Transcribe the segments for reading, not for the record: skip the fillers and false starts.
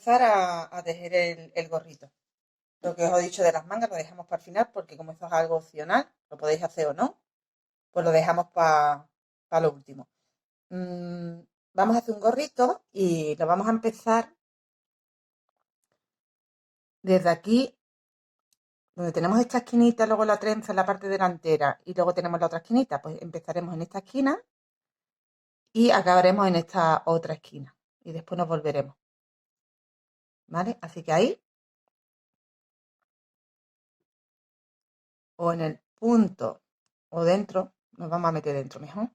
empezar a tejer el gorrito. Lo que os he dicho de las mangas lo dejamos para el final porque como esto es algo opcional, lo podéis hacer o no, pues lo dejamos para lo último. Mm, Vamos a hacer un gorrito y lo vamos a empezar desde aquí, donde tenemos esta esquinita, luego la trenza en la parte delantera y luego tenemos la otra esquinita, pues empezaremos en esta esquina y acabaremos en esta otra esquina y después nos volveremos, ¿vale? Así que ahí, o en el punto o dentro, nos vamos a meter dentro mejor.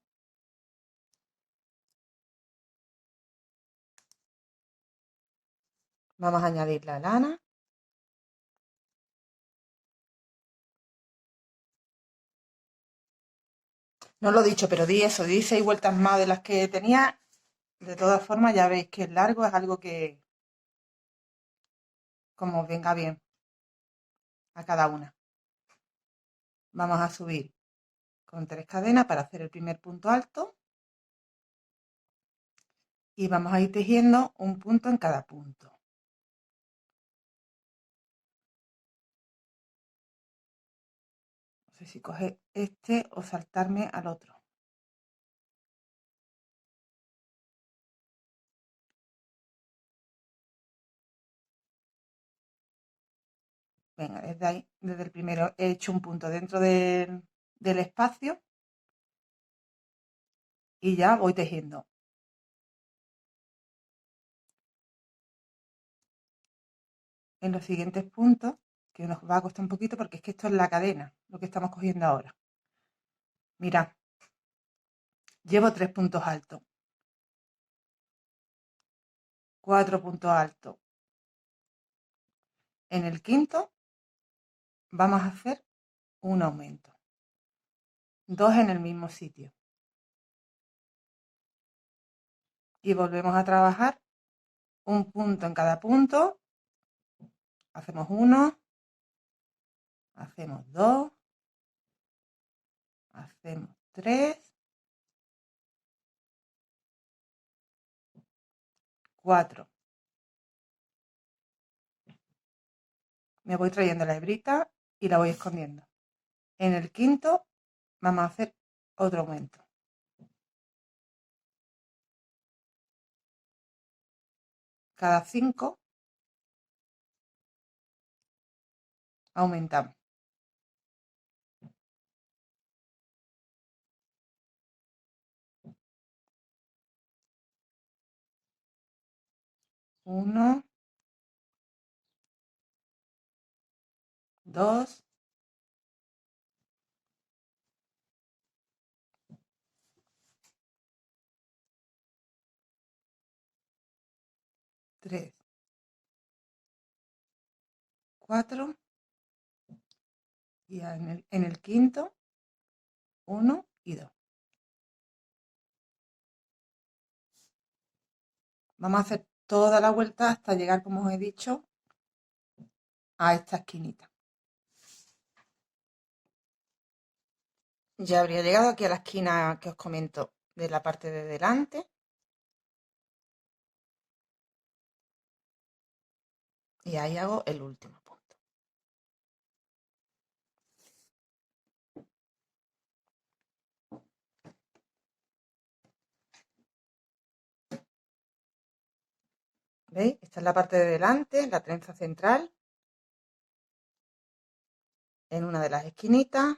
Vamos a añadir la lana. No lo he dicho, pero di eso, di 6 vueltas más de las que tenía. De todas formas, ya veis que el largo es algo que, como os venga bien a cada una. Vamos a subir con 3 cadenas para hacer el primer punto alto. Y vamos a ir tejiendo un punto en cada punto. No sé si coger este o saltarme al otro. Venga, desde ahí, desde el primero he hecho un punto dentro del espacio y ya voy tejiendo. En los siguientes puntos, que nos va a costar un poquito porque es que esto es la cadena, lo que estamos cogiendo ahora. Mirad, llevo 3 puntos altos, 4 puntos altos. En el quinto vamos a hacer un aumento, 2 en el mismo sitio. Y volvemos a trabajar un punto en cada punto. Hacemos 1, hacemos 2, hacemos 3, 4. Me voy trayendo la hebrita y la voy escondiendo. En el quinto vamos a hacer otro aumento. Cada 5 aumentamos. 1, 2, 3, 4 y en el quinto 1 y 2. Vamos a hacer toda la vuelta hasta llegar, como os he dicho, a esta esquinita. Ya habría llegado aquí a la esquina que os comento de la parte de delante. Y ahí hago el último punto. ¿Veis? Esta es la parte de delante, la trenza central, en una de las esquinitas.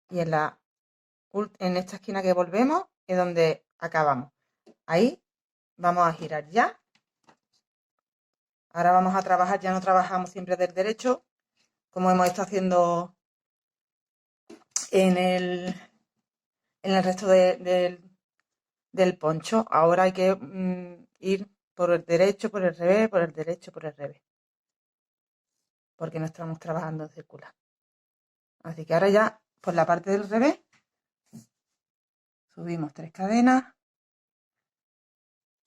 Y en esta esquina que volvemos es donde acabamos. Ahí vamos a girar ya. Ahora vamos a trabajar, ya no trabajamos siempre del derecho, como hemos estado haciendo en el resto del poncho. Ahora hay que ir por el derecho, por el revés, por el derecho, por el revés. Porque no estamos trabajando en circular. Así que ahora ya, por la parte del revés, subimos 3 cadenas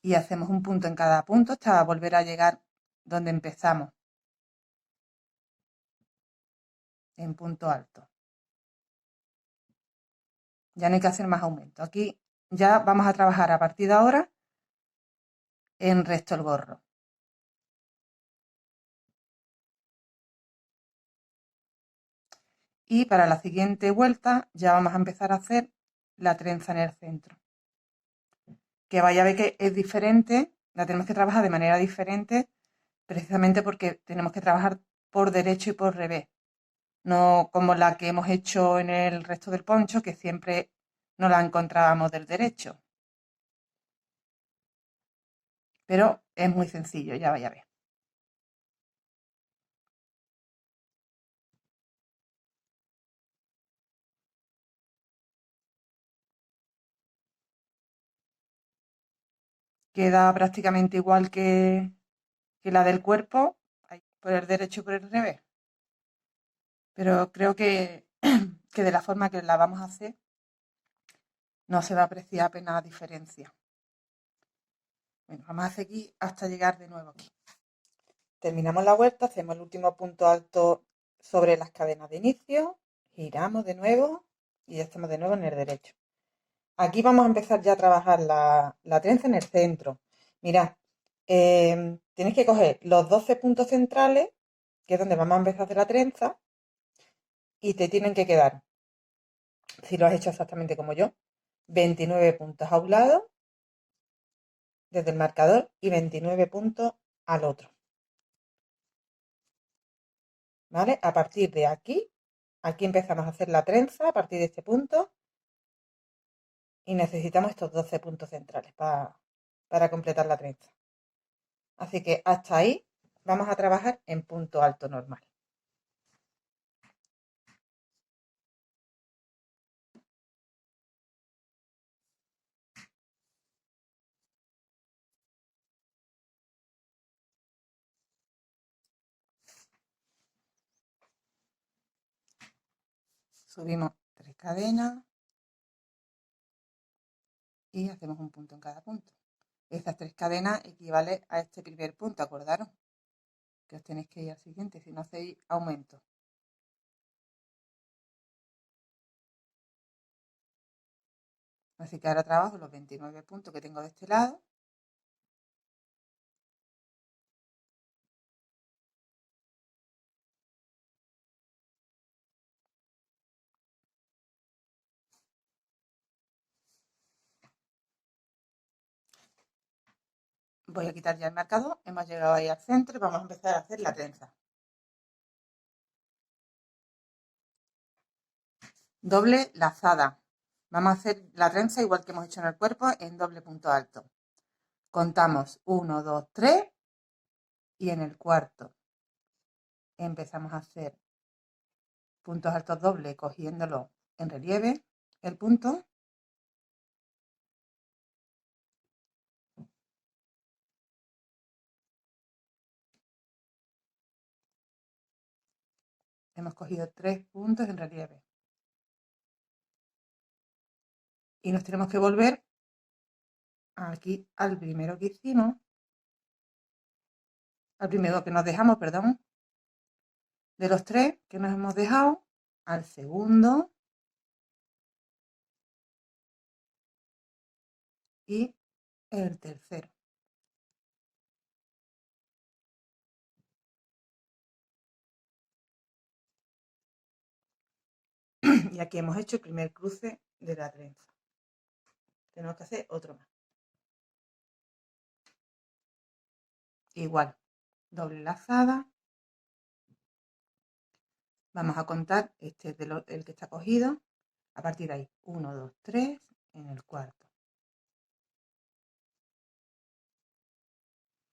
y hacemos un punto en cada punto hasta volver a llegar donde empezamos, en punto alto. Ya no hay que hacer más aumento. Aquí ya vamos a trabajar a partir de ahora en resto el gorro. Y para la siguiente vuelta ya vamos a empezar a hacer la trenza en el centro. Que vaya a ver que es diferente, la tenemos que trabajar de manera diferente, precisamente porque tenemos que trabajar por derecho y por revés. No como la que hemos hecho en el resto del poncho, que siempre no la encontrábamos del derecho. Pero es muy sencillo, ya vaya a ver. Queda prácticamente igual que la del cuerpo, por el derecho y por el revés. Pero creo que de la forma que la vamos a hacer no se va a apreciar apenas diferencia. Bueno, vamos a seguir hasta llegar de nuevo aquí. Terminamos la vuelta, hacemos el último punto alto sobre las cadenas de inicio, giramos de nuevo y ya estamos de nuevo en el derecho. Aquí vamos a empezar ya a trabajar la trenza en el centro. Mirad, tenéis que coger los 12 puntos centrales, que es donde vamos a empezar a hacer la trenza, y te tienen que quedar, si lo has hecho exactamente como yo, 29 puntos a un lado, desde el marcador, y 29 puntos al otro. ¿Vale? A partir de aquí empezamos a hacer la trenza, a partir de este punto, y necesitamos estos 12 puntos centrales para completar la trenza. Así que hasta ahí vamos a trabajar en punto alto normal. Subimos 3 cadenas y hacemos un punto en cada punto. Estas 3 cadenas equivalen a este primer punto, acordaros que os tenéis que ir al siguiente, si no hacéis aumento. Así que ahora trabajo los 29 puntos que tengo de este lado. Voy a quitar ya el marcador, hemos llegado ahí al centro y vamos a empezar a hacer la trenza. Doble lazada. Vamos a hacer la trenza igual que hemos hecho en el cuerpo en doble punto alto. Contamos 1, 2, 3 y en el cuarto empezamos a hacer puntos altos dobles cogiéndolo en relieve el punto. Hemos cogido 3 puntos en relieve. Y nos tenemos que volver aquí al primero que hicimos, al primero que nos dejamos, perdón, de los 3 que nos hemos dejado, al segundo y el tercero. Y aquí hemos hecho el primer cruce de la trenza. Tenemos que hacer otro más. Igual, doble lazada. Vamos a contar, este es el que está cogido. A partir de ahí, 1, 2, 3 en el cuarto.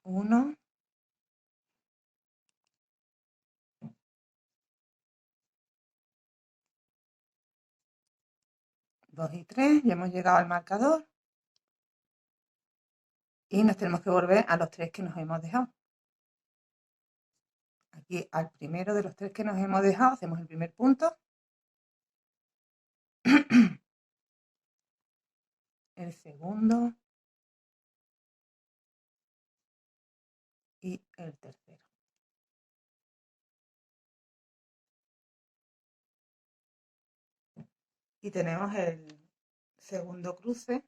1, 2 y 3. Ya hemos llegado al marcador. Y nos tenemos que volver a los 3 que nos hemos dejado. Aquí al primero de los 3 que nos hemos dejado, hacemos el primer punto. El segundo. Y el tercero. Y tenemos el segundo cruce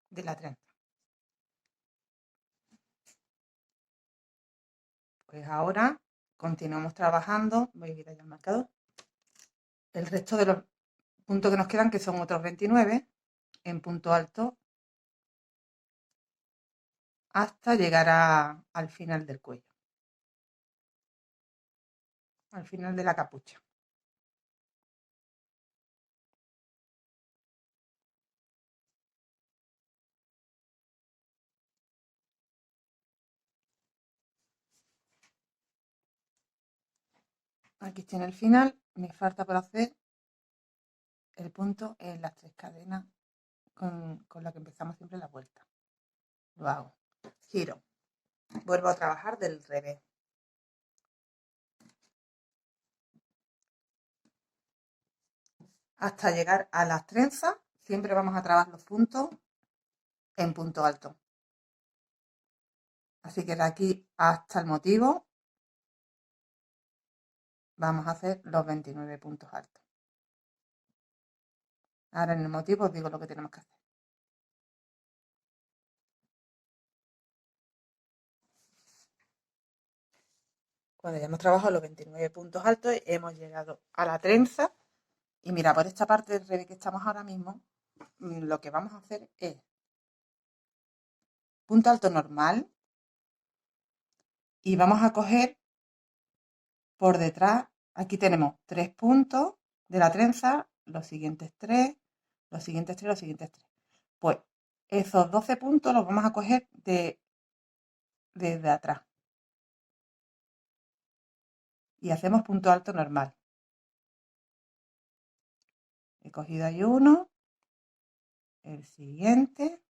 de la trenza. Pues ahora continuamos trabajando. Voy a quitar ya el marcador. El resto de los puntos que nos quedan, que son otros 29, en punto alto, hasta llegar al final del cuello, al final de la capucha. Aquí estoy en el final, me falta por hacer el punto en las 3 cadenas con la que empezamos siempre la vuelta. Lo hago, giro, vuelvo a trabajar del revés. Hasta llegar a las trenzas, siempre vamos a trabajar los puntos en punto alto. Así que de aquí hasta el motivo vamos a hacer los 29 puntos altos. Ahora en el motivo os digo lo que tenemos que hacer. Cuando ya hemos trabajado los 29 puntos altos, hemos llegado a la trenza. Y mira, por esta parte del revés que estamos ahora mismo, lo que vamos a hacer es punto alto normal y vamos a coger por detrás, aquí tenemos 3 puntos de la trenza, los siguientes 3, los siguientes 3, los siguientes 3. Pues esos 12 puntos los vamos a coger desde atrás. Y hacemos punto alto normal. He cogido ahí uno, el siguiente,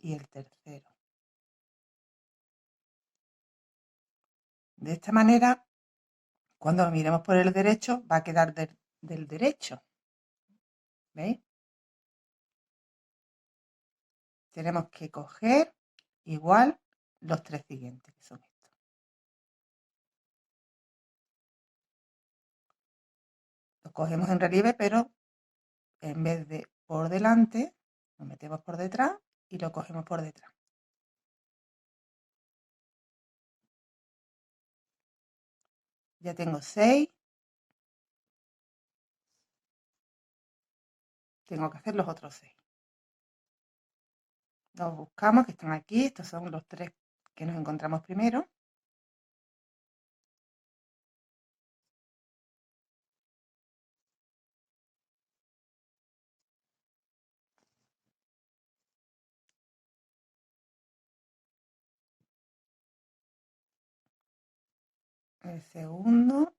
y el tercero. De esta manera, cuando lo miremos por el derecho, va a quedar del derecho. ¿Veis? Tenemos que coger igual los 3 siguientes, que son estos. Los cogemos en relieve, pero en vez de por delante, lo metemos por detrás y lo cogemos por detrás. Ya tengo 6. Tengo que hacer los otros 6. Los buscamos, que están aquí. Estos son los 3 que nos encontramos primero. El segundo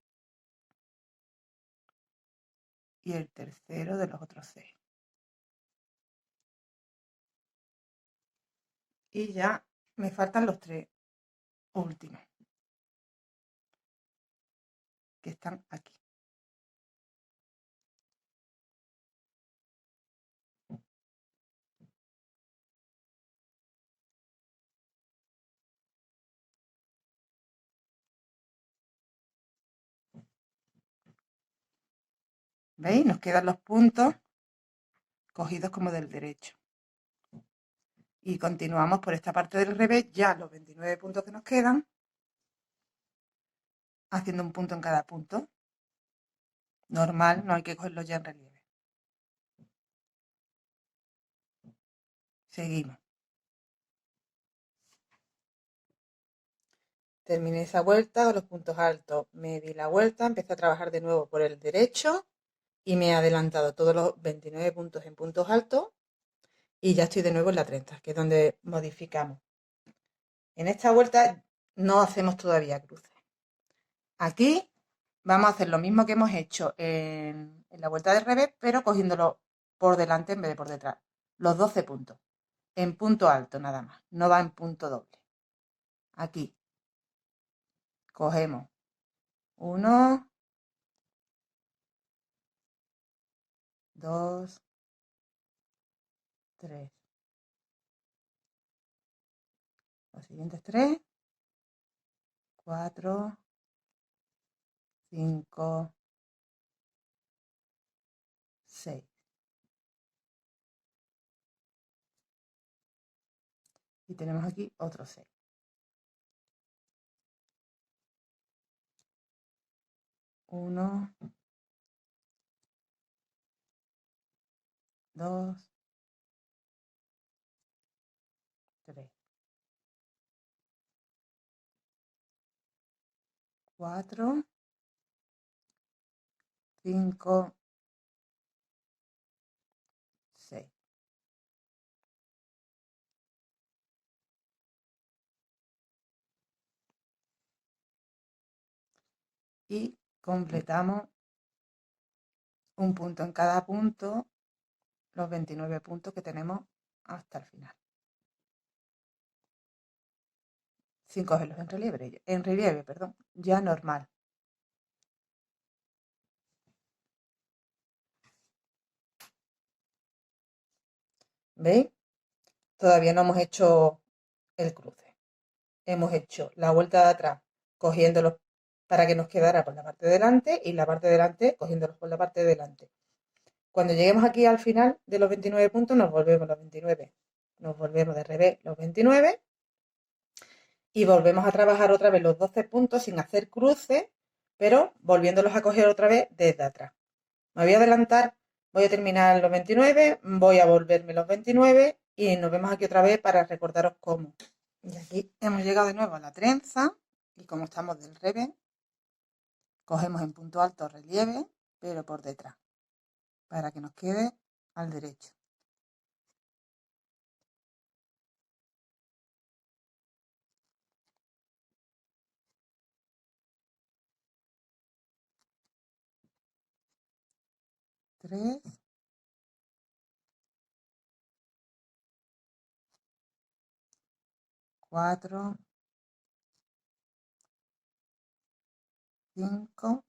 y el tercero de los otros 6. Y ya me faltan los 3 últimos, que están aquí. ¿Veis? Nos quedan los puntos cogidos como del derecho. Y continuamos por esta parte del revés, ya los 29 puntos que nos quedan, haciendo un punto en cada punto. Normal, no hay que cogerlo ya en relieve. Seguimos. Terminé esa vuelta con los puntos altos, me di la vuelta, empecé a trabajar de nuevo por el derecho y me he adelantado todos los 29 puntos en puntos altos y ya estoy de nuevo en la 30, que es donde modificamos. En esta vuelta no hacemos todavía cruces. Aquí vamos a hacer lo mismo que hemos hecho en la vuelta del revés, pero cogiéndolo por delante en vez de por detrás. Los 12 puntos. En punto alto nada más. No va en punto doble. Aquí. Cogemos 1, 2, 3. Los siguientes 3, 4, 5, 6. y tenemos aquí otro 6. 1, 2, 3, 4, 5, 6. Y completamos un punto en cada punto, los 29 puntos que tenemos hasta el final. Sin cogerlos en relieve, perdón, ya normal. ¿Veis? Todavía no hemos hecho el cruce. Hemos hecho la vuelta de atrás cogiéndolos para que nos quedara por la parte de delante y la parte de delante cogiéndolos por la parte de delante. Cuando lleguemos aquí al final de los 29 puntos nos volvemos los 29. Nos volvemos de revés los 29 y volvemos a trabajar otra vez los 12 puntos sin hacer cruce, pero volviéndolos a coger otra vez desde atrás. Me voy a adelantar, voy a terminar los 29, voy a volverme los 29 y nos vemos aquí otra vez para recordaros cómo. Y aquí hemos llegado de nuevo a la trenza y como estamos del revés, cogemos en punto alto relieve, pero por detrás, para que nos quede al derecho. Tres, 4, 5,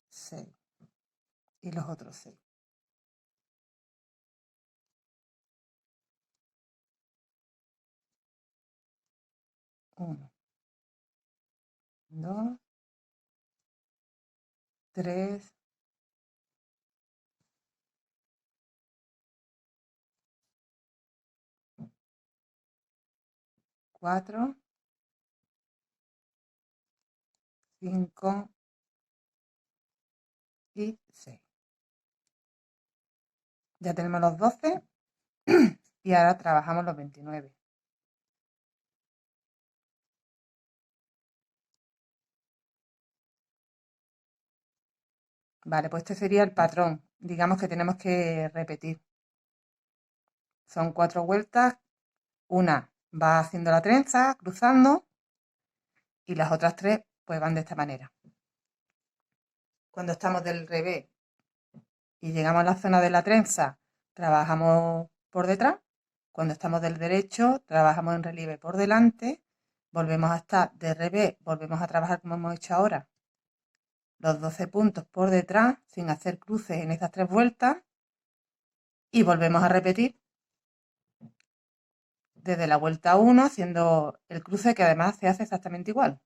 6 y los otros 6. 1, 2, 3, 4, 5 y 6. Ya tenemos los 12 y ahora trabajamos los 29. Vale, pues este sería el patrón. Digamos que tenemos que repetir. Son 4 vueltas. Una va haciendo la trenza, cruzando, y las otras 3 pues van de esta manera. Cuando estamos del revés y llegamos a la zona de la trenza, trabajamos por detrás. Cuando estamos del derecho, trabajamos en relieve por delante. Volvemos a estar de revés, volvemos a trabajar como hemos hecho ahora. Los 12 puntos por detrás, sin hacer cruces en estas 3 vueltas. Y volvemos a repetir desde la vuelta 1, haciendo el cruce que además se hace exactamente igual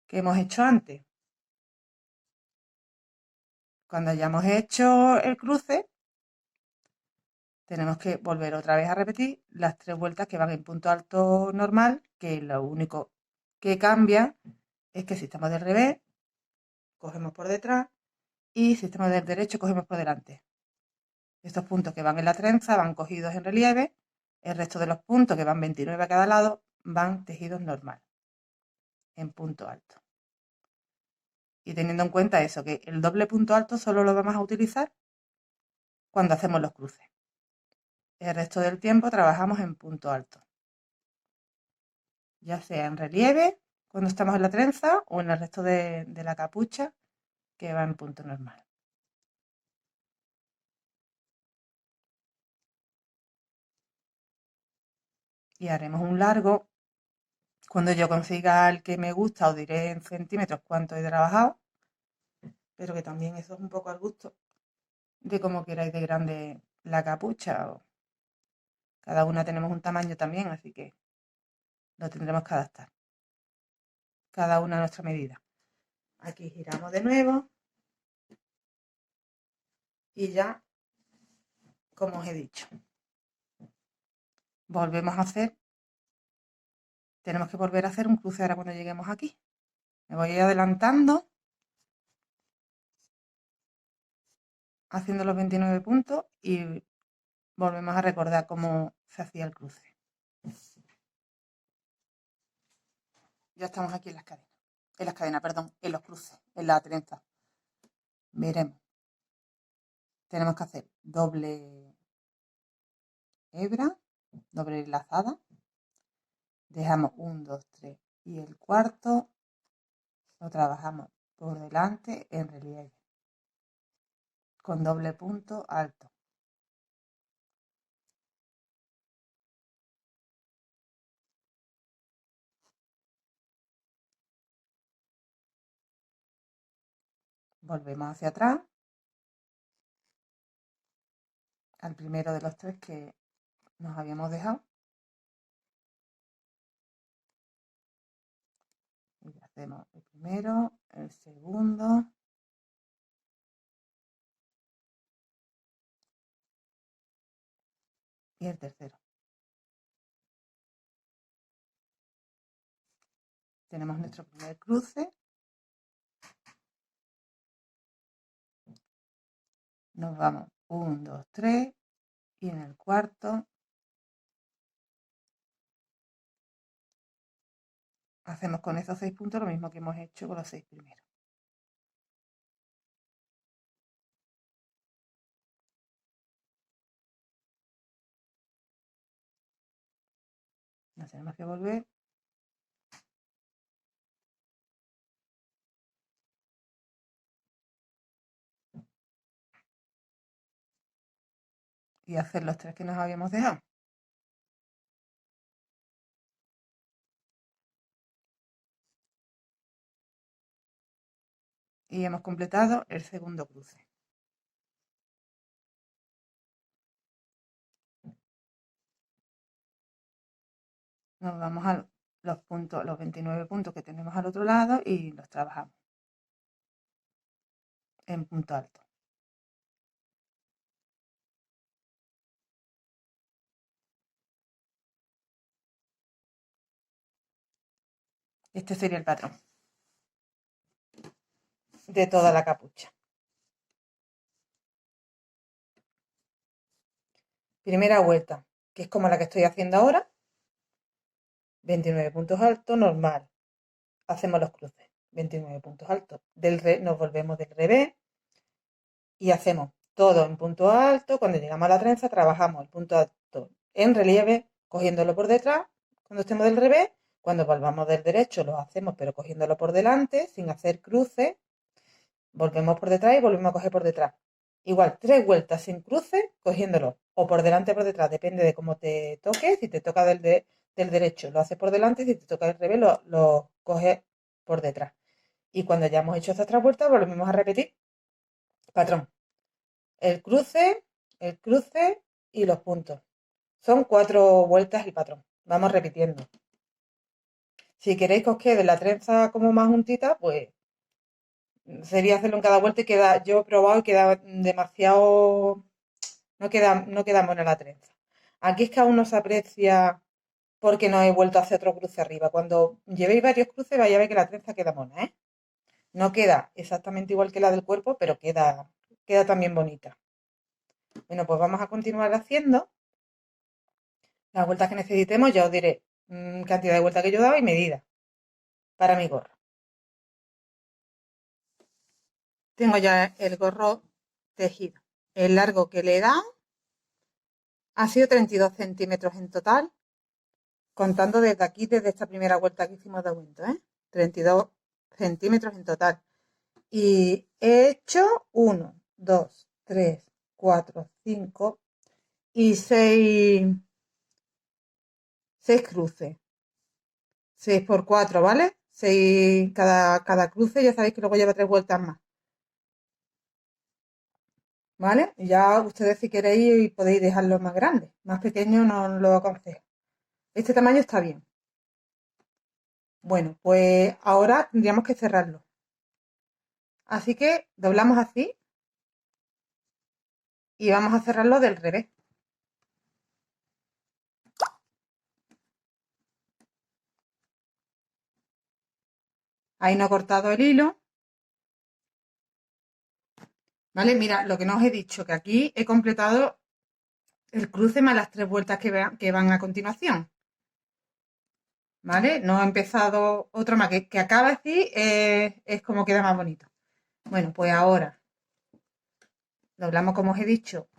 que hemos hecho antes. Cuando hayamos hecho el cruce, tenemos que volver otra vez a repetir las 3 vueltas que van en punto alto normal, que lo único que cambia es que si estamos del revés, cogemos por detrás y si estamos del derecho, cogemos por delante. Estos puntos que van en la trenza van cogidos en relieve, el resto de los puntos, que van 29 a cada lado, van tejidos normal, en punto alto. Y teniendo en cuenta eso, que el doble punto alto solo lo vamos a utilizar cuando hacemos los cruces. El resto del tiempo trabajamos en punto alto, ya sea en relieve, cuando estamos en la trenza, o en el resto de la capucha, que va en punto normal. Y haremos un largo. Cuando yo consiga el que me gusta, os diré en centímetros cuánto he trabajado, pero que también eso es un poco al gusto de cómo queráis de grande la capucha. Cada una tenemos un tamaño también, así que lo tendremos que adaptar. Cada una a nuestra medida. Aquí giramos de nuevo y ya como os he dicho. Volvemos a hacer, tenemos que volver a hacer un cruce ahora cuando lleguemos aquí. Me voy adelantando, haciendo los 29 puntos y volvemos a recordar cómo se hacía el cruce. Ya estamos aquí en las cadenas, perdón, en los cruces, en la trenza. Veremos. Tenemos que hacer doble hebra, doble lazada. Dejamos 1, 2, 3 y el cuarto lo trabajamos por delante en relieve con doble punto alto. Volvemos hacia atrás al primero de los 3 que nos habíamos dejado y hacemos el primero, el segundo y el tercero. Tenemos nuestro primer cruce, nos vamos 1, 2, 3 y en el cuarto hacemos con esos 6 puntos lo mismo que hemos hecho con los 6 primeros. Nos tenemos que volver y hacer los 3 que nos habíamos dejado. Y hemos completado el segundo cruce. Nos vamos a los puntos, los 29 puntos que tenemos al otro lado y los trabajamos en punto alto. Este sería el patrón de toda la capucha. Primera vuelta, que es como la que estoy haciendo ahora. 29 puntos altos, normal. Hacemos los cruces. 29 puntos altos. Nos volvemos del revés y hacemos todo en punto alto. Cuando llegamos a la trenza, trabajamos el punto alto en relieve, cogiéndolo por detrás. Cuando estemos del revés, cuando volvamos del derecho, lo hacemos, pero cogiéndolo por delante, sin hacer cruces. Volvemos por detrás y volvemos a coger por detrás. Igual, 3 vueltas sin cruce, cogiéndolo o por delante o por detrás, depende de cómo te toque. Si te toca del derecho, lo haces por delante, si te toca del revés, lo coges por detrás. Y cuando ya hemos hecho estas 3 vueltas, volvemos a repetir patrón. El cruce y los puntos. Son 4 vueltas el patrón. Vamos repitiendo. Si queréis que os quede la trenza como más juntita, pues sería hacerlo en cada vuelta y queda, yo he probado y queda demasiado, no queda buena la trenza. Aquí es que aún no se aprecia porque no he vuelto a hacer otro cruce arriba. Cuando llevéis varios cruces vais a ver que la trenza queda mona, ¿eh? No queda exactamente igual que la del cuerpo, pero queda también bonita. Bueno, pues vamos a continuar haciendo las vueltas que necesitemos. Ya os diré cantidad de vueltas que yo he dado y medida para mi gorro. Tengo ya el gorro tejido. El largo que le he dado ha sido 32 centímetros en total, contando desde aquí, desde esta primera vuelta que hicimos de aumento, 32 centímetros en total. Y he hecho 1, 2, 3, 4, 5 y 6 cruces. 6 por 4, ¿vale? 6 cada cruce, ya sabéis que luego lleva 3 vueltas más. ¿Vale? Y ya ustedes si queréis podéis dejarlo más grande. Más pequeño no lo aconsejo. Este tamaño está bien. Bueno, pues ahora tendríamos que cerrarlo. Así que doblamos así y vamos a cerrarlo del revés. Ahí no he cortado el hilo. ¿Vale? Mira, lo que no os he dicho, que aquí he completado el cruce más las 3 vueltas que van a continuación. ¿Vale? No he empezado otra más, que acaba así, es como queda más bonito. Bueno, pues ahora doblamos como os he dicho,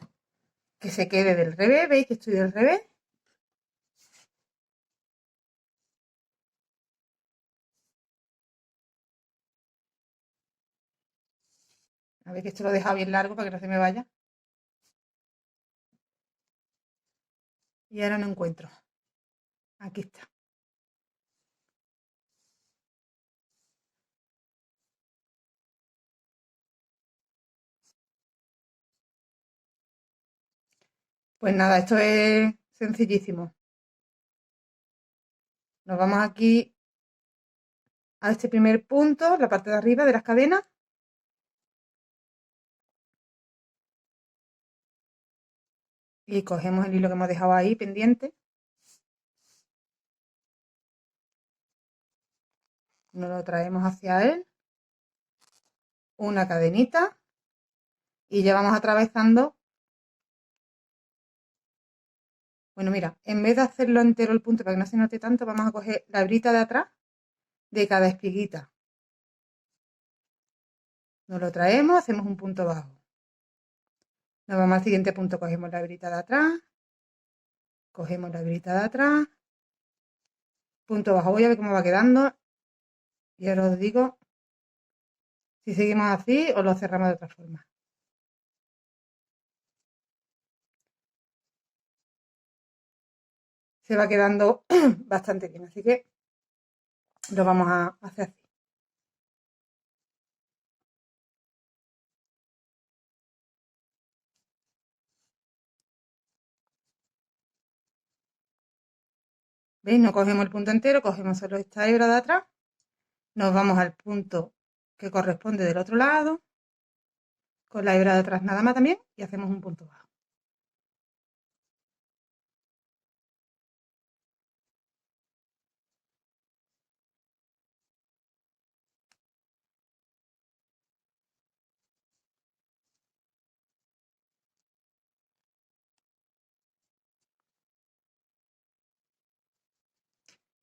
que se quede del revés, ¿veis que estoy del revés? A ver que esto lo he dejado bien largo para que no se me vaya. Y ahora no encuentro. Aquí está. Pues nada, esto es sencillísimo. Nos vamos aquí a este primer punto, la parte de arriba de las cadenas. Y cogemos el hilo que hemos dejado ahí pendiente. Nos lo traemos hacia él. Una cadenita. Y ya vamos atravesando. Bueno, mira, en vez de hacerlo entero el punto para que no se note tanto, vamos a coger la hebrita de atrás de cada espiguita. Nos lo traemos, hacemos un punto bajo. Nos vamos al siguiente punto, cogemos la hebrita de atrás, cogemos la hebrita de atrás, punto bajo. Voy a ver cómo va quedando y ahora os digo si seguimos así o lo cerramos de otra forma. Se va quedando bastante bien, así que lo vamos a hacer así. ¿Veis? No cogemos el punto entero, cogemos solo esta hebra de atrás, nos vamos al punto que corresponde del otro lado, con la hebra de atrás nada más también, y hacemos un punto bajo.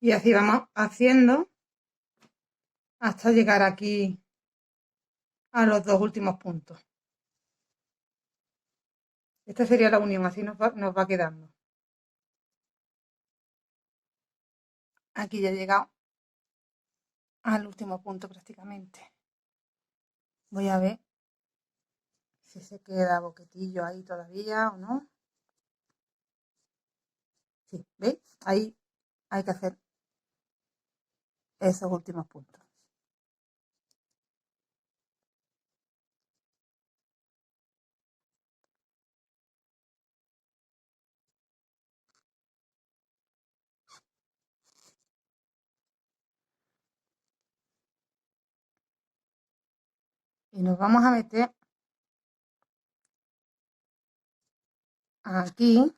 Y así vamos haciendo hasta llegar aquí a los dos últimos puntos. Esta sería la unión, así nos va quedando. Aquí ya he llegado al último punto prácticamente. Voy a ver si se queda boquetillo ahí todavía o no. Sí, ¿veis? Ahí hay que hacer esos últimos puntos. Y nos vamos a meter aquí.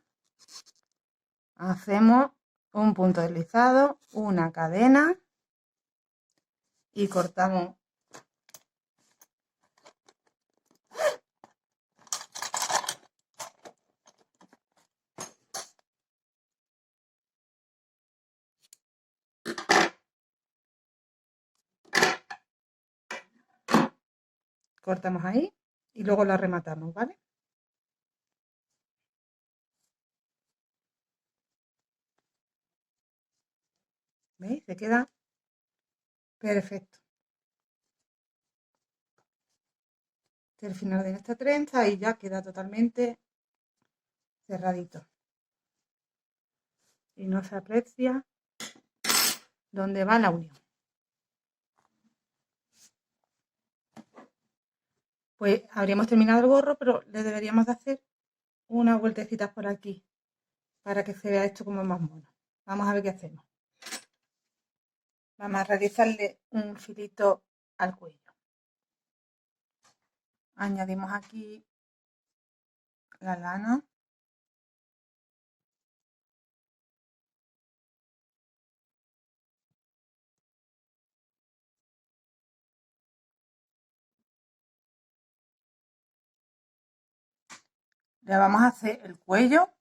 Hacemos un punto deslizado, una cadena y cortamos. Cortamos ahí y luego la rematamos, ¿vale? ¿Veis? Se queda perfecto. Este es el final de nuestra trenza y ya queda totalmente cerradito. Y no se aprecia dónde va la unión. Pues habríamos terminado el gorro, pero le deberíamos de hacer unas vueltecitas por aquí para que se vea esto como más mono. Vamos a ver qué hacemos. Vamos a realizarle un filito al cuello. Añadimos aquí la lana. Le vamos a hacer el cuello.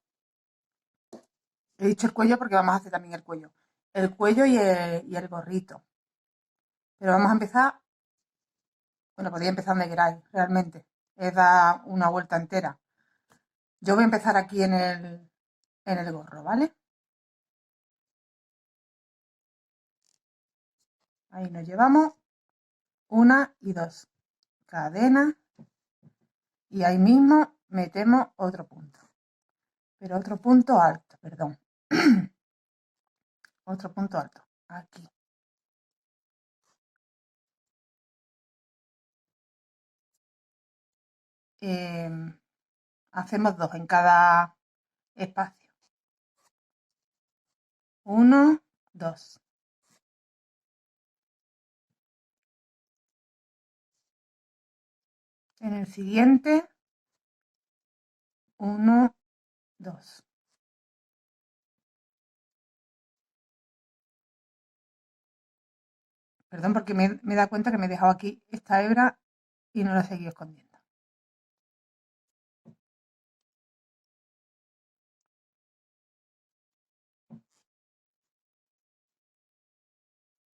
He dicho el cuello porque vamos a hacer también el cuello. El cuello y el gorrito. Pero vamos a empezar, bueno, podéis empezar donde queráis, realmente. Es dar una vuelta entera. Yo voy a empezar aquí en el gorro, ¿vale? Ahí nos llevamos una y dos cadenas y ahí mismo metemos otro punto. Pero otro punto alto, perdón. Otro punto alto, aquí. Hacemos dos en cada espacio. Uno, dos. En el siguiente, uno, dos. Perdón, porque me he dado cuenta que me he dejado aquí esta hebra y no la he seguido escondiendo.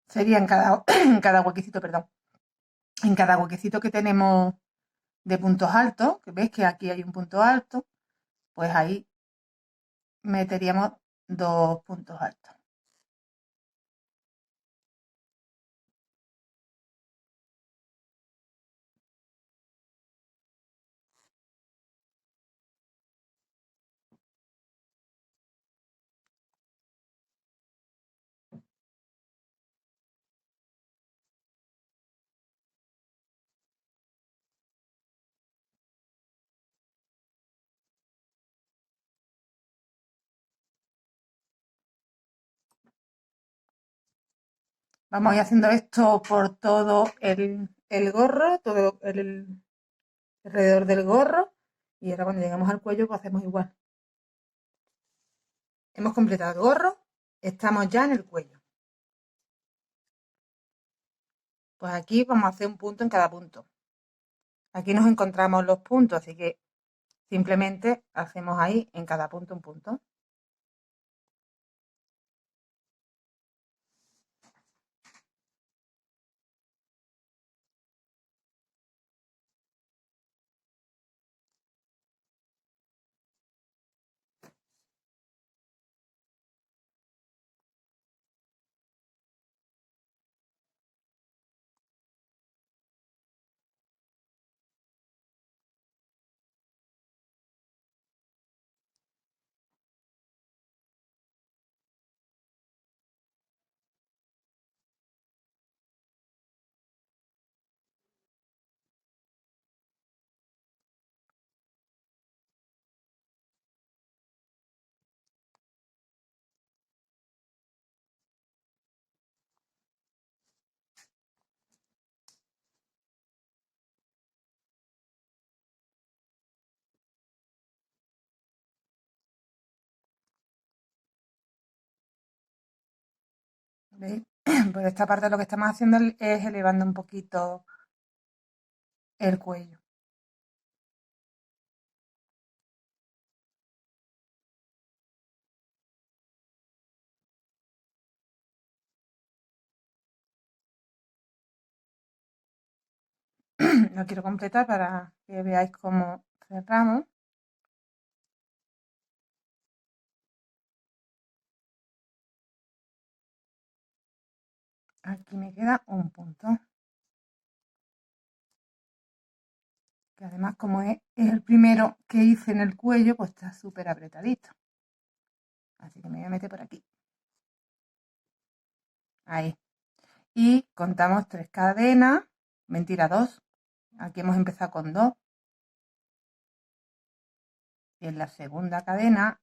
Sería en cada, en cada huequecito, perdón. En cada huequecito que tenemos de puntos altos, que veis que aquí hay un punto alto, pues ahí meteríamos dos puntos altos. Vamos a ir haciendo esto por todo el gorro, todo el alrededor del gorro, y ahora cuando llegamos al cuello pues hacemos igual. Hemos completado el gorro, estamos ya en el cuello. Pues aquí vamos a hacer un punto en cada punto. Aquí nos encontramos los puntos, así que simplemente hacemos ahí en cada punto un punto. ¿Veis? Pues esta parte lo que estamos haciendo es elevando un poquito el cuello. Lo quiero completar para que veáis cómo cerramos. Aquí me queda un punto. Que además como es el primero que hice en el cuello, pues está súper apretadito. Así que me voy a meter por aquí. Ahí. Y contamos 3 cadenas. Mentira, 2. Aquí hemos empezado con 2. Y en la segunda cadena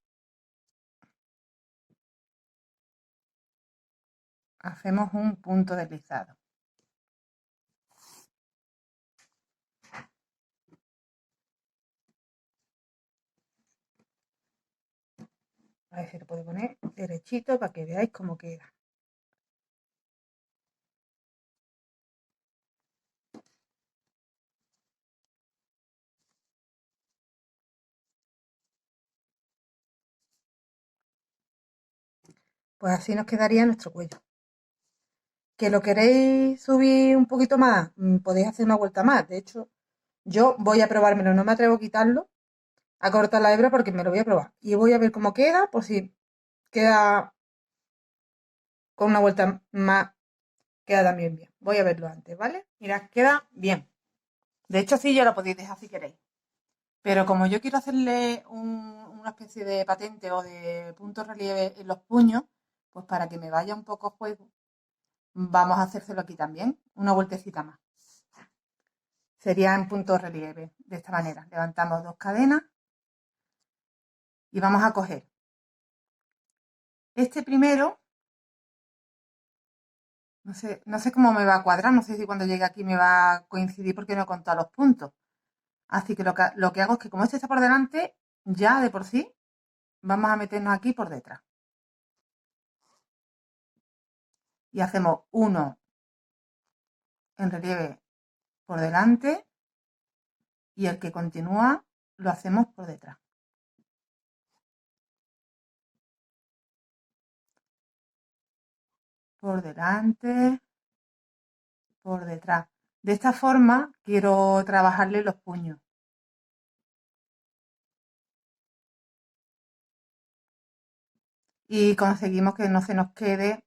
hacemos un punto deslizado. A ver si lo puedo poner derechito para que veáis cómo queda. Pues así nos quedaría nuestro cuello. ¿Que lo queréis subir un poquito más? Podéis hacer una vuelta más. De hecho, yo voy a probármelo, no me atrevo a quitarlo, a cortar la hebra porque me lo voy a probar. Y voy a ver cómo queda, por si queda con una vuelta más, queda también bien. Voy a verlo antes, ¿vale? Mirad, queda bien. De hecho, sí, ya lo podéis dejar si queréis. Pero como yo quiero hacerle una especie de patente o de punto relieve en los puños, pues para que me vaya un poco a juego, vamos a hacérselo aquí también, una vueltecita más. Sería en punto relieve, de esta manera. Levantamos 2 cadenas y vamos a coger este primero. No sé cómo me va a cuadrar, no sé si cuando llegue aquí me va a coincidir porque no he contado los puntos. Así que lo que hago es que como este está por delante, ya de por sí, vamos a meternos aquí por detrás. Y hacemos uno en relieve por delante y el que continúa lo hacemos por detrás. Por delante, por detrás. De esta forma quiero trabajarle los puños. Y conseguimos que no se nos quede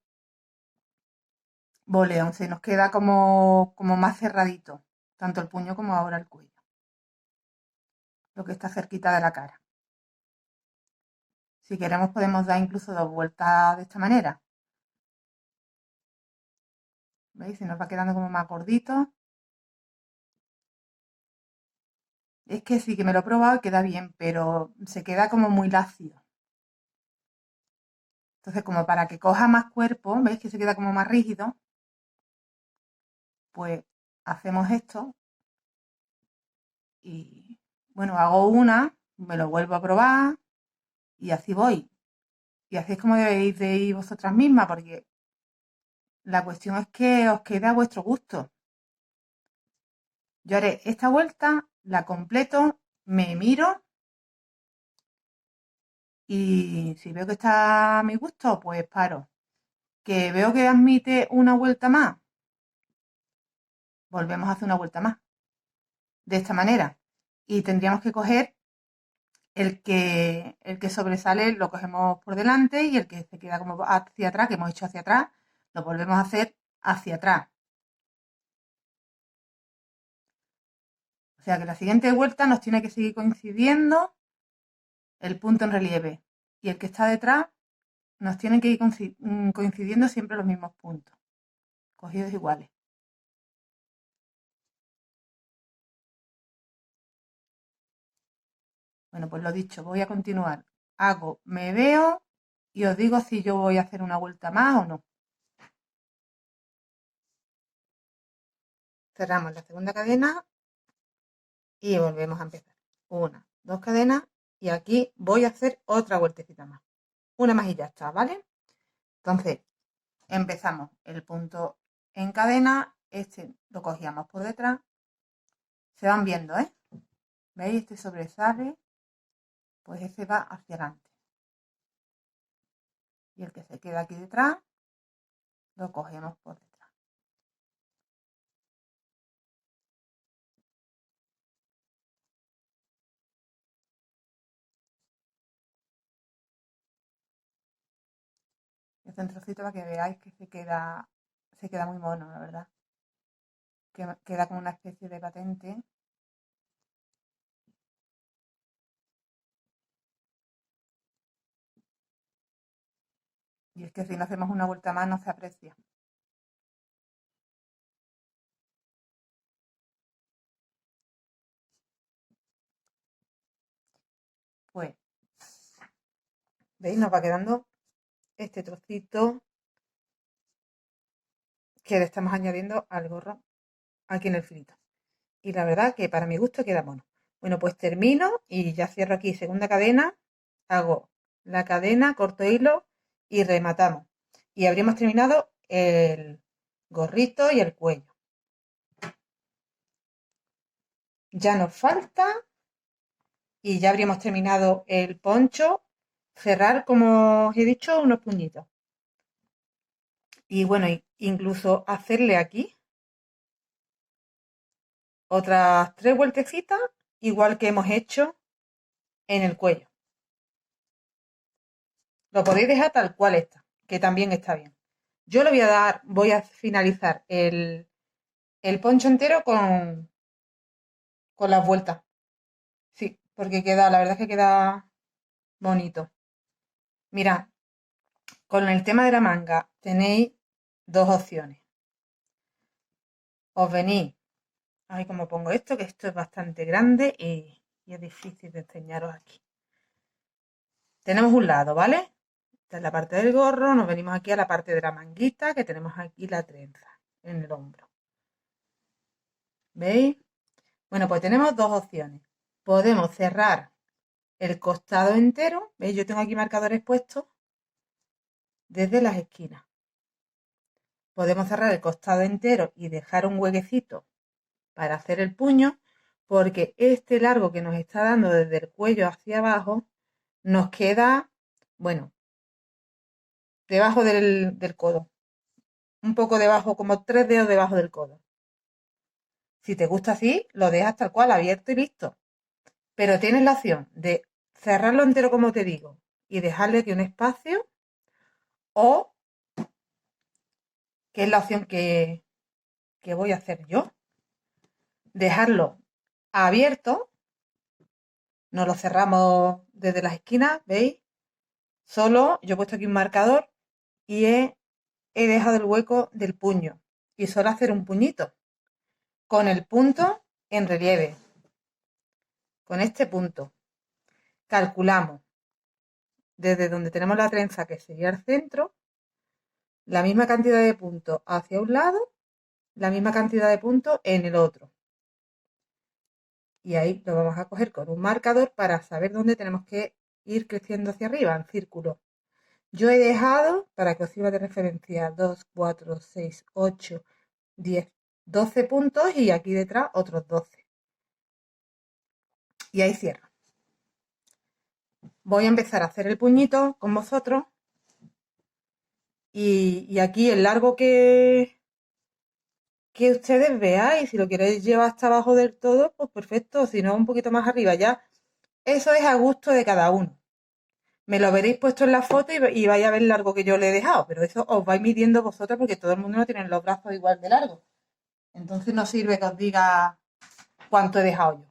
boleón, se nos queda como más cerradito, tanto el puño como ahora el cuello, lo que está cerquita de la cara. Si queremos podemos dar incluso 2 vueltas de esta manera. ¿Veis? Se nos va quedando como más gordito. Es que sí que me lo he probado y queda bien, pero se queda como muy lacio. Entonces, como para que coja más cuerpo, ¿veis que se queda como más rígido? Pues hacemos esto y, bueno, hago una, me lo vuelvo a probar y así voy. Y así es como debéis de ir vosotras mismas, porque la cuestión es que os quede a vuestro gusto. Yo haré esta vuelta, la completo, me miro y si veo que está a mi gusto, pues paro. Que veo que admite una vuelta más, volvemos a hacer una vuelta más. De esta manera. Y tendríamos que coger el que sobresale, lo cogemos por delante y el que se queda como hacia atrás, que hemos hecho hacia atrás, lo volvemos a hacer hacia atrás. O sea que la siguiente vuelta nos tiene que seguir coincidiendo el punto en relieve. Y el que está detrás nos tienen que ir coincidiendo siempre los mismos puntos, cogidos iguales. Bueno, pues lo dicho, voy a continuar. Me veo y os digo si yo voy a hacer una vuelta más o no. Cerramos la segunda cadena y volvemos a empezar. Una, 2 cadenas y aquí voy a hacer otra vueltecita más. Una más y ya está, ¿vale? Entonces, empezamos el punto en cadena, este lo cogíamos por detrás, se van viendo, ¿eh? ¿Veis? Este sobresale, pues ese va hacia adelante. Y el que se queda aquí detrás, lo cogemos por detrás. Este trocito para que veáis que se queda muy mono, la verdad. Que queda como una especie de patente. Y es que si no hacemos una vuelta más no se aprecia. Pues, ¿veis? Nos va quedando este trocito que le estamos añadiendo al gorro aquí en el filito. Y la verdad que para mi gusto queda mono. Bueno, pues termino y ya cierro aquí segunda cadena, hago la cadena, corto hilo y rematamos. Y habríamos terminado el gorrito y el cuello. Ya nos falta y ya habríamos terminado el poncho. Cerrar, como os he dicho, unos puñitos. Y bueno, incluso hacerle aquí otras 3 vueltecitas, igual que hemos hecho en el cuello. Lo podéis dejar tal cual está, que también está bien. Yo le voy a finalizar el poncho entero con las vueltas. Sí, porque la verdad es que queda bonito. Mirad, con el tema de la manga tenéis dos opciones. Os venís, ay, como pongo esto, que esto es bastante grande y es difícil de enseñaros aquí. Tenemos un lado, ¿vale? Esta es la parte del gorro, nos venimos aquí a la parte de la manguita, que tenemos aquí la trenza en el hombro. ¿Veis? Bueno, pues tenemos dos opciones. Podemos cerrar el costado entero, ¿veis? Yo tengo aquí marcadores puestos desde las esquinas. Podemos cerrar el costado entero y dejar un huequecito para hacer el puño, porque este largo que nos está dando desde el cuello hacia abajo nos queda, bueno, debajo del codo, un poco debajo, como 3 dedos debajo del codo. Si te gusta así, lo dejas tal cual, abierto y listo. Pero tienes la opción de cerrarlo entero, como te digo, y dejarle aquí un espacio, o, que es la opción que voy a hacer yo, dejarlo abierto, nos lo cerramos desde las esquinas, ¿veis? Solo yo he puesto aquí un marcador y he dejado el hueco del puño y solo hacer un puñito con el punto en relieve, con este punto. Calculamos desde donde tenemos la trenza, que sería el centro, la misma cantidad de puntos hacia un lado, la misma cantidad de puntos en el otro. Y ahí lo vamos a coger con un marcador para saber dónde tenemos que ir creciendo hacia arriba, en círculo. Yo he dejado, para que os sirva de referencia, 2, 4, 6, 8, 10, 12 puntos y aquí detrás otros 12. Y ahí cierro. Voy a empezar a hacer el puñito con vosotros y aquí el largo que ustedes veáis, si lo queréis llevar hasta abajo del todo, pues perfecto, si no un poquito más arriba ya. Eso es a gusto de cada uno. Me lo veréis puesto en la foto y vais a ver el largo que yo le he dejado, pero eso os vais midiendo vosotros porque todo el mundo no tiene los brazos igual de largos. Entonces no sirve que os diga cuánto he dejado yo.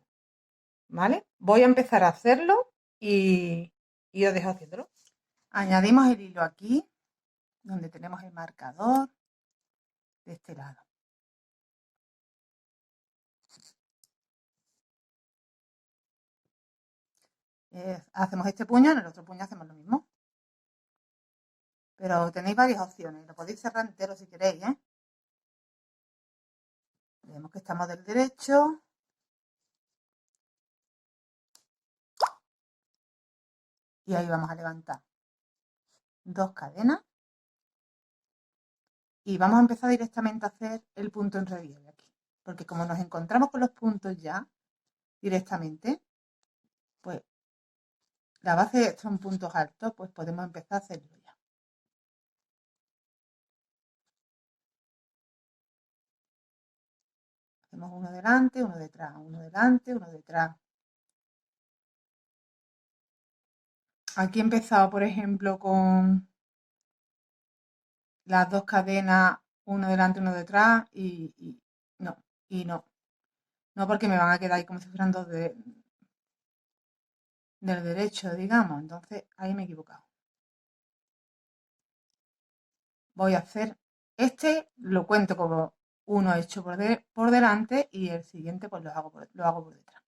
¿Vale? Voy a empezar a hacerlo y os dejo haciéndolo. Añadimos el hilo aquí, donde tenemos el marcador de este lado. Hacemos este puño, en el otro puño hacemos lo mismo. Pero tenéis varias opciones, lo podéis cerrar entero si queréis, ¿eh? Vemos que estamos del derecho. Y ahí vamos a levantar 2 cadenas. Y vamos a empezar directamente a hacer el punto en relieve aquí. Porque como nos encontramos con los puntos ya directamente, pues la base son puntos altos, pues podemos empezar a hacerlo ya. Hacemos uno delante, uno detrás, uno delante, uno detrás. Aquí he empezado, por ejemplo, con las 2 cadenas, uno delante, uno detrás, no, y no. No, porque me van a quedar ahí como si fueran dos del derecho, digamos. Entonces, ahí me he equivocado. Voy a hacer lo cuento como uno hecho por delante y el siguiente pues lo hago por detrás.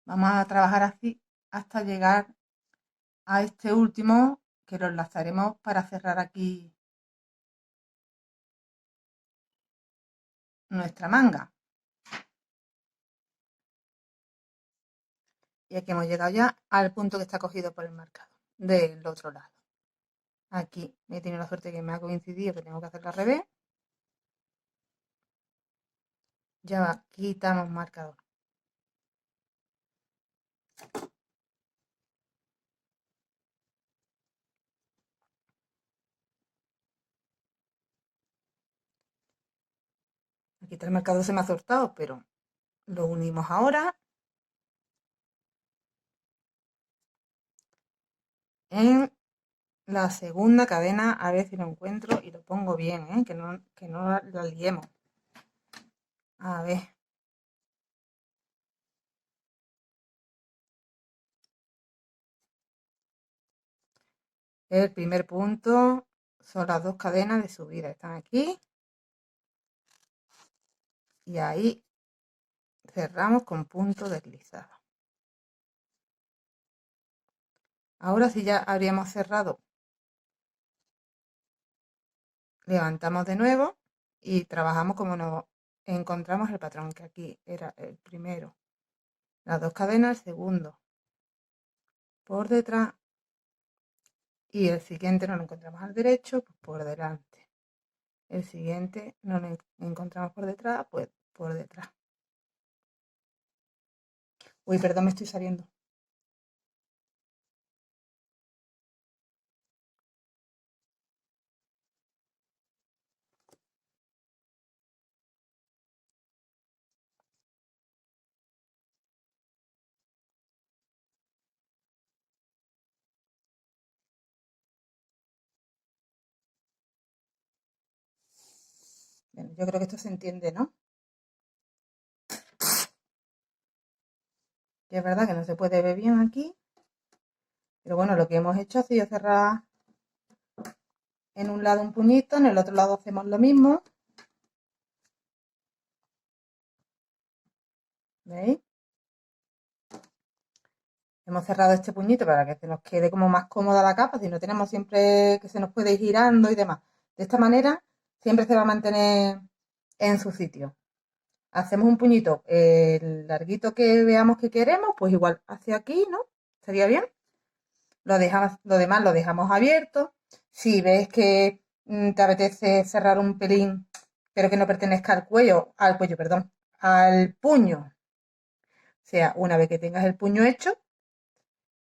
Vamos a trabajar así hasta llegar a este último que lo enlazaremos para cerrar aquí nuestra manga. Y aquí hemos llegado ya al punto que está cogido por el marcador del otro lado. Aquí he tenido la suerte que me ha coincidido que tengo que hacerlo al revés. Ya va, quitamos marcador. Aquí está el marcador, se me ha soltado, pero lo unimos ahora en la segunda cadena, a ver si lo encuentro y lo pongo bien, que no la liemos. A ver. El primer punto son las dos cadenas de subida, están aquí. Y ahí cerramos con punto deslizado. Ahora sí ya habríamos cerrado. Levantamos de nuevo y trabajamos como nos encontramos el patrón, que aquí era el primero. Las dos cadenas, el segundo por detrás y el siguiente nos lo encontramos al derecho, pues por delante. El siguiente nos lo encontramos por detrás, pues por detrás. Uy, perdón, me estoy saliendo. Bueno, yo creo que esto se entiende, ¿no? Que es verdad que no se puede ver bien aquí, pero bueno, lo que hemos hecho ha sido cerrar en un lado un puñito, en el otro lado hacemos lo mismo. ¿Veis? Hemos cerrado este puñito para que se nos quede como más cómoda la capa, si no tenemos siempre que se nos puede ir girando y demás. De esta manera siempre se va a mantener en su sitio. Hacemos un puñito el larguito que veamos que queremos, pues igual hacia aquí, ¿no? ¿Sería bien? Lo demás lo dejamos abierto. Si ves que te apetece cerrar un pelín, pero que no pertenezca al cuello, perdón, al puño. O sea, una vez que tengas el puño hecho,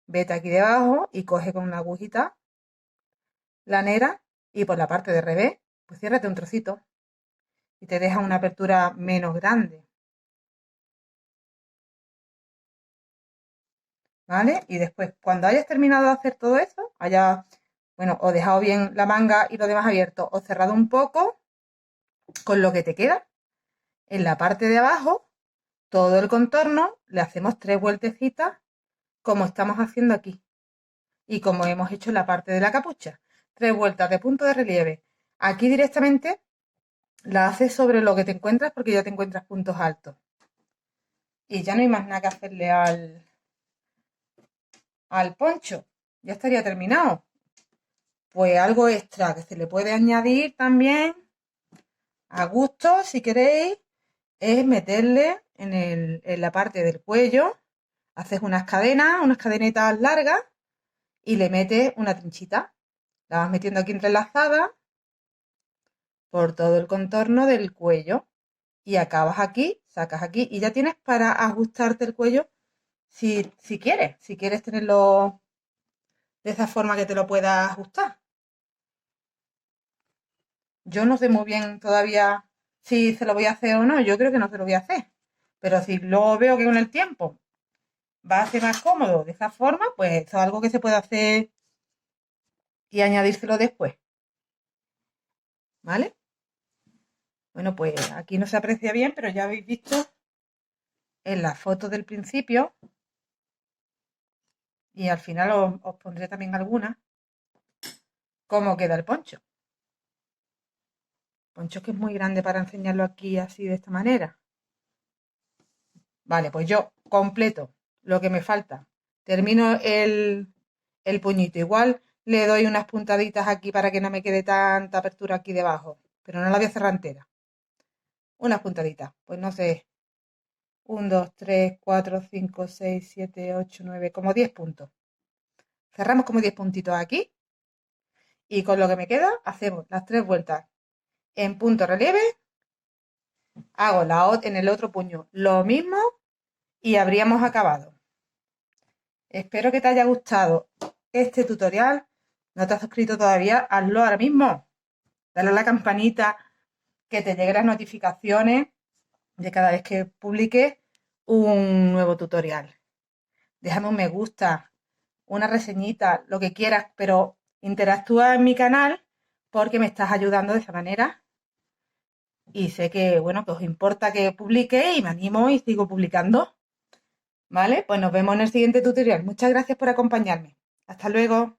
vete aquí debajo y coge con una agujita lanera y por la parte de revés, pues ciérrate un trocito y te deja una apertura menos grande. ¿Vale? Y después, cuando hayas terminado de hacer todo eso, bueno, o dejado bien la manga y lo demás abierto, o cerrado un poco, con lo que te queda, en la parte de abajo, todo el contorno, le hacemos 3 vueltecitas, como estamos haciendo aquí. Y como hemos hecho en la parte de la capucha. 3 vueltas de punto de relieve. Aquí directamente la haces sobre lo que te encuentras porque ya te encuentras puntos altos. Y ya no hay más nada que hacerle al poncho. Ya estaría terminado. Pues algo extra que se le puede añadir también a gusto, si queréis, es meterle en la parte del cuello, haces unas cadenas, unas cadenitas largas y le metes una trinchita. La vas metiendo aquí entrelazada por todo el contorno del cuello y acabas aquí, sacas aquí y ya tienes para ajustarte el cuello si quieres, si quieres tenerlo de esa forma que te lo puedas ajustar. Yo no sé muy bien todavía si se lo voy a hacer o no, yo creo que no se lo voy a hacer, pero si luego veo que con el tiempo va a ser más cómodo de esa forma, pues eso es algo que se puede hacer y añadírselo después, ¿vale? Bueno, pues aquí no se aprecia bien, pero ya habéis visto en la foto del principio y al final os pondré también algunas cómo queda el poncho. Poncho que es muy grande para enseñarlo aquí así de esta manera. Vale, pues yo completo lo que me falta. Termino el puñito. Igual le doy unas puntaditas aquí para que no me quede tanta apertura aquí debajo, pero no la voy a cerrar entera. Unas puntaditas, pues no sé, 1, 2, 3, 4, 5, 6, 7, 8, 9, como 10 puntos. Cerramos como 10 puntitos aquí y con lo que me queda hacemos las 3 vueltas en punto relieve, hago en el otro puño lo mismo y habríamos acabado. Espero que te haya gustado este tutorial. ¿No te has suscrito todavía? Hazlo ahora mismo. Dale a la campanita que te lleguen las notificaciones de cada vez que publique un nuevo tutorial. Déjame un me gusta, una reseñita, lo que quieras, pero interactúa en mi canal porque me estás ayudando de esa manera y sé que, bueno, que os importa que publique y me animo y sigo publicando. ¿Vale? Pues nos vemos en el siguiente tutorial. Muchas gracias por acompañarme. Hasta luego.